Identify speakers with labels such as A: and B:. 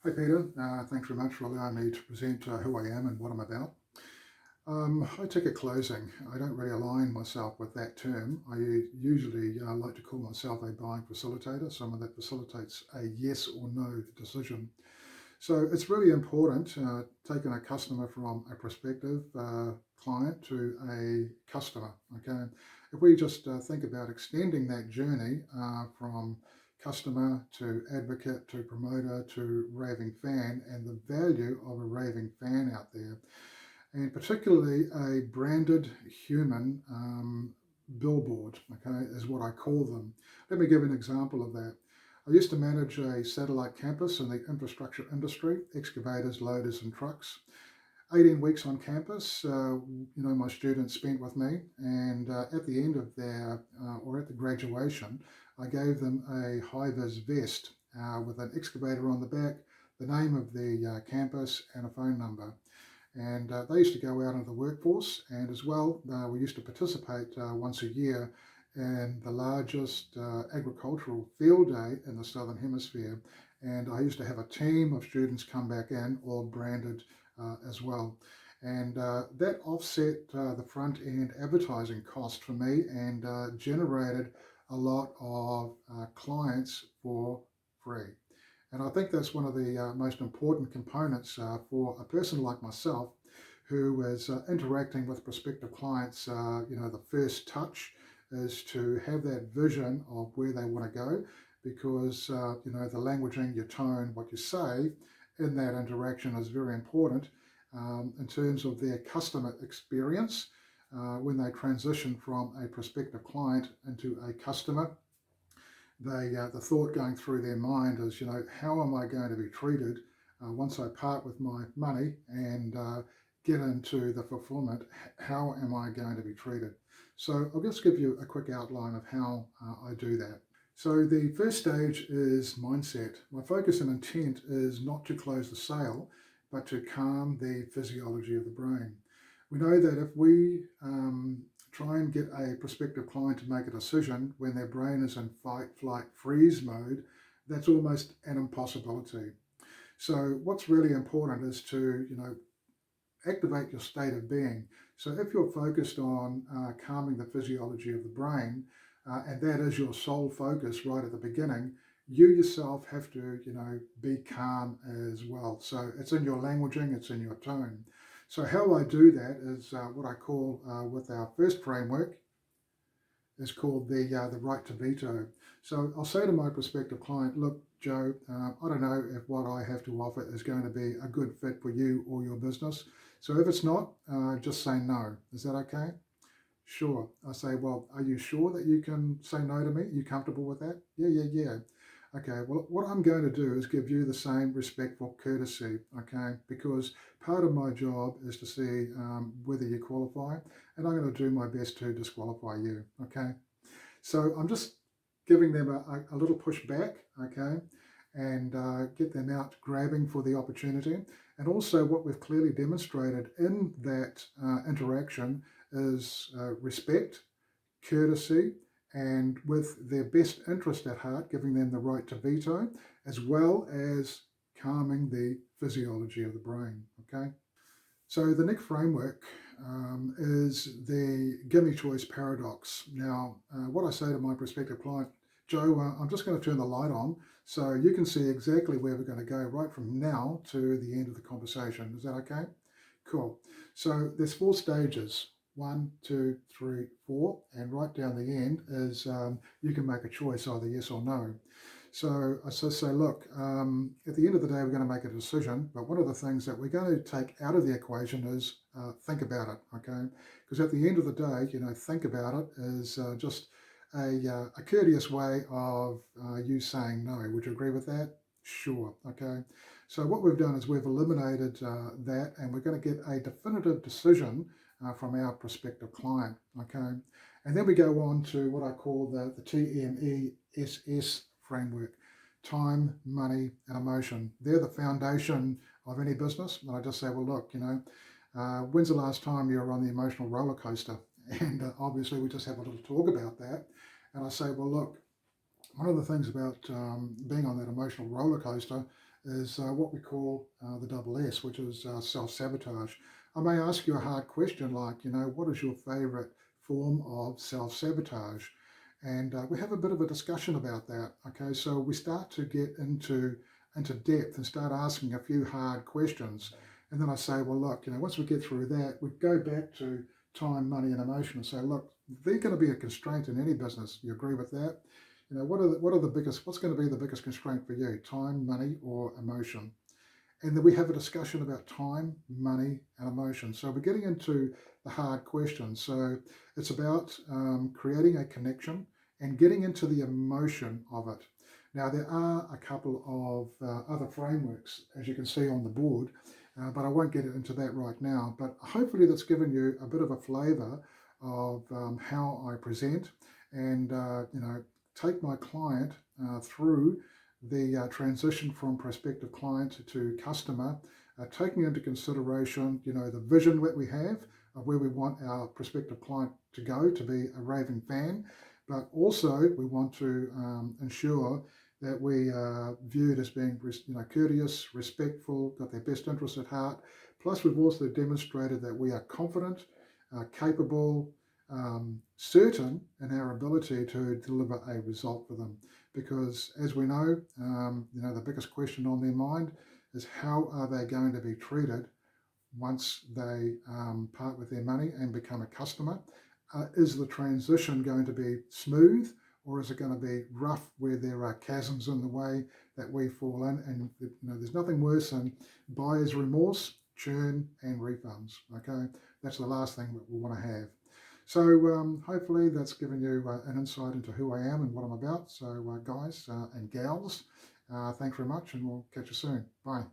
A: Hi Peter, thanks very much for allowing me to present who I am and what I'm about. High ticket closing, I don't really align myself with that term. I usually like to call myself a buying facilitator, someone that facilitates a yes or no decision. So it's really important taking a customer from a prospective client to a customer. Okay, if we just think about extending that journey from customer to advocate to promoter to raving fan and the value of a raving fan out there, and particularly a branded human billboard, okay, is what I call them. Let me give an example of that. I used to manage a satellite campus in the infrastructure industry, excavators, loaders, and trucks. 18 weeks on campus, my students spent with me, and at the end of their, or at the graduation, I gave them a high-vis vest with an excavator on the back, the name of the campus, and a phone number. And they used to go out into the workforce, and as well, we used to participate once a year in the largest agricultural field day in the Southern Hemisphere. And I used to have a team of students come back in, all branded as well. And that offset the front end advertising cost for me and generated a lot of clients for free. And I think that's one of the most important components for a person like myself who is interacting with prospective clients. The first touch is to have that vision of where they want to go because, the languaging, your tone, what you say in that interaction is very important in terms of their customer experience when they transition from a prospective client into a customer. The thought going through their mind is, how am I going to be treated once I part with my money and get into the fulfillment? How am I going to be treated? So I'll just give you a quick outline of how I do that. So the first stage is mindset. My focus and intent is not to close the sale, but to calm the physiology of the brain. We know that if we try and get a prospective client to make a decision when their brain is in fight, flight, freeze mode, that's almost an impossibility. So what's really important is to, activate your state of being. So if you're focused on calming the physiology of the brain, and that is your sole focus right at the beginning, you yourself have to, be calm as well. So it's in your languaging, it's in your tone. So how I do that is what I call with our first framework is called the right to veto. So I'll say to my prospective client, look, Joe, I don't know if what I have to offer is going to be a good fit for you or your business. So if it's not, just say no. Is that okay? Sure. I say, well, are you sure that you can say no to me? Are you comfortable with that? Yeah. Okay, well, what I'm going to do is give you the same respectful courtesy, okay? Because part of my job is to see whether you qualify, and I'm going to do my best to disqualify you, okay? So I'm just giving them a little push back, okay? And get them out grabbing for the opportunity. And also, what we've clearly demonstrated in that interaction is respect, courtesy, and with their best interest at heart, giving them the right to veto, as well as calming the physiology of the brain. Okay. So the next framework is the gimme choice paradox. Now, what I say to my prospective client, Joe, I'm just going to turn the light on so you can see exactly where we're going to go right from now to the end of the conversation. Is that okay? Cool. So there's 4 stages. 1, 2, 3, 4, and right down the end is you can make a choice, either yes or no. So I just say, look, at the end of the day, we're going to make a decision, but one of the things that we're going to take out of the equation is think about it, okay? Because at the end of the day, think about it is just a courteous way of you saying no. Would you agree with that? Sure, okay. So what we've done is we've eliminated that, and we're going to get a definitive decision from our prospective client, okay? And then we go on to what I call the TMESS framework: time, money, and emotion. They're the foundation of any business. And I just say, well, look, when's the last time you were on the emotional roller coaster? And obviously, we just have a little talk about that. And I say, well, look, one of the things about being on that emotional roller coaster is what we call the double S, which is self-sabotage. I may ask you a hard question like, what is your favorite form of self-sabotage? And we have a bit of a discussion about that. Okay, so we start to get into depth and start asking a few hard questions. And then I say, well, look, once we get through that, we go back to time, money, and emotion and say, look, they're going to be a constraint in any business. You agree with that? What's going to be the biggest constraint for you? Time, money, or emotion? And then we have a discussion about time, money, and emotion. So we're getting into the hard questions. So it's about creating a connection and getting into the emotion of it. Now, there are a couple of other frameworks, as you can see on the board, but I won't get into that right now. But hopefully that's given you a bit of a flavour of how I present and, take my client through the transition from prospective client to customer, taking into consideration, the vision that we have of where we want our prospective client to go to be a raving fan, but also we want to ensure that we are viewed as being, courteous, respectful, got their best interests at heart. Plus, we've also demonstrated that we are confident, capable, certain in our ability to deliver a result for them. Because as we know, the biggest question on their mind is how are they going to be treated once they part with their money and become a customer? Is the transition going to be smooth, or is it going to be rough where there are chasms in the way that we fall in? And there's nothing worse than buyer's remorse, churn, and refunds. Okay, that's the last thing that we want to have. So hopefully that's given you an insight into who I am and what I'm about. So guys and gals, thanks very much, and we'll catch you soon. Bye.